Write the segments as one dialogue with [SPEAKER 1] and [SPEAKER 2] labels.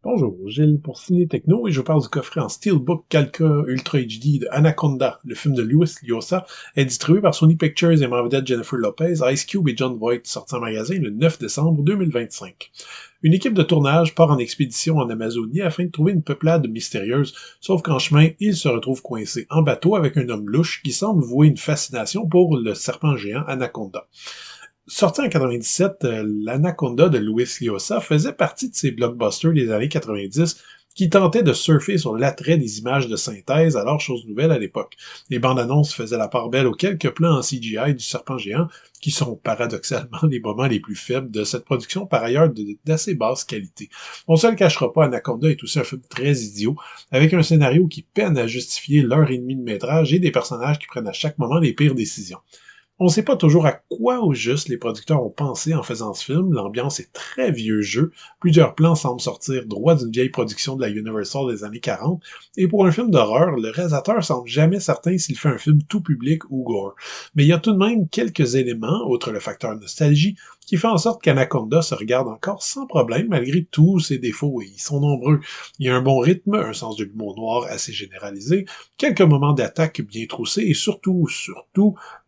[SPEAKER 1] Bonjour, Gilles pour Ciné Techno et je vous parle du coffret en Steelbook 4K Ultra HD de Anaconda, le film de Louis Liosa, est distribué par Sony Pictures et met en vedette Jennifer Lopez, Ice Cube et John Voight, sorti en magasin le 9 décembre 2025. Une équipe de tournage part en expédition en Amazonie afin de trouver une peuplade mystérieuse, sauf qu'en chemin, ils se retrouvent coincés en bateau avec un homme louche qui semble vouer une fascination pour le serpent géant Anaconda. Sorti en 97, l'Anaconda de Louis Liosa faisait partie de ces blockbusters des années 90 qui tentaient de surfer sur l'attrait des images de synthèse, alors chose nouvelle à l'époque. Les bandes annonces faisaient la part belle aux quelques plans en CGI du serpent géant, qui sont paradoxalement les moments les plus faibles de cette production, par ailleurs d'assez basse qualité. On se le cachera pas, Anaconda est aussi un film très idiot, avec un scénario qui peine à justifier l'heure et demie de métrage et des personnages qui prennent à chaque moment les pires décisions. On sait pas toujours à quoi au juste les producteurs ont pensé en faisant ce film, l'ambiance est très vieux jeu, plusieurs plans semblent sortir droit d'une vieille production de la Universal des années 40, et pour un film d'horreur, le réalisateur semble jamais certain s'il fait un film tout public ou gore. Mais il y a tout de même quelques éléments, outre le facteur nostalgie, qui fait en sorte qu'Anaconda se regarde encore sans problème malgré tous ses défauts, et ils sont nombreux. Il y a un bon rythme, un sens de l'humour noir assez généralisé, quelques moments d'attaque bien troussés, et surtout,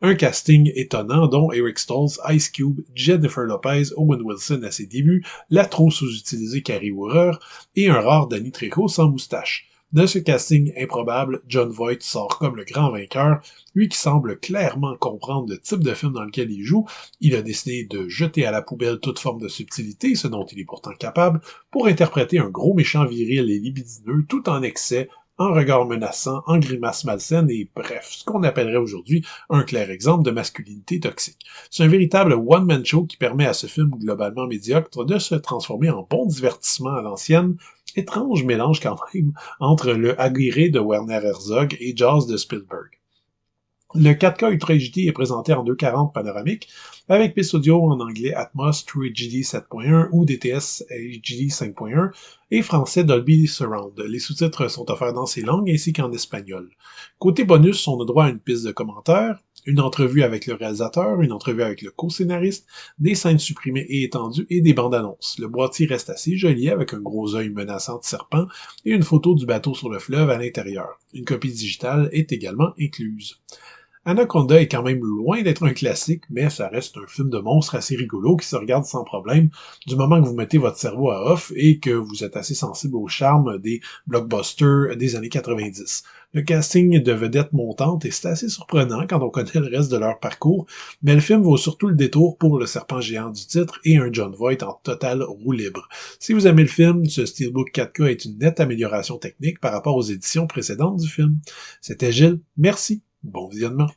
[SPEAKER 1] un casting étonnant dont Eric Stoltz, Ice Cube, Jennifer Lopez, Owen Wilson à ses débuts, la trop sous-utilisée Carrie Woorer et un rare Danny Trejo sans moustache. De ce casting improbable, John Voight sort comme le grand vainqueur, lui qui semble clairement comprendre le type de film dans lequel il joue. Il a décidé de jeter à la poubelle toute forme de subtilité, ce dont il est pourtant capable, pour interpréter un gros méchant viril et libidineux tout en excès, en regard menaçant, en grimace malsaine et bref, ce qu'on appellerait aujourd'hui un clair exemple de masculinité toxique. C'est un véritable one-man show qui permet à ce film globalement médiocre de se transformer en bon divertissement à l'ancienne, étrange mélange quand même entre le Aguirre de Werner Herzog et Jaws de Spielberg. Le 4K Ultra HD est présenté en 240 panoramique, avec piste audio en anglais Atmos True HD 7.1 ou DTS HD 5.1 et français Dolby Surround. Les sous-titres sont offerts dans ces langues ainsi qu'en espagnol. Côté bonus, on a droit à une piste de commentaires, une entrevue avec le réalisateur, une entrevue avec le co-scénariste, des scènes supprimées et étendues et des bandes annonces. Le boîtier reste assez joli avec un gros œil menaçant de serpent et une photo du bateau sur le fleuve à l'intérieur. Une copie digitale est également incluse. Anaconda est quand même loin d'être un classique, mais ça reste un film de monstre assez rigolo qui se regarde sans problème du moment que vous mettez votre cerveau à off et que vous êtes assez sensible au charme des blockbusters des années 90. Le casting de vedettes montantes est assez surprenant quand on connaît le reste de leur parcours, mais le film vaut surtout le détour pour le serpent géant du titre et un John Voight en totale roue libre. Si vous aimez le film, ce Steelbook 4K est une nette amélioration technique par rapport aux éditions précédentes du film. C'était Gilles, merci. Bon visionnement.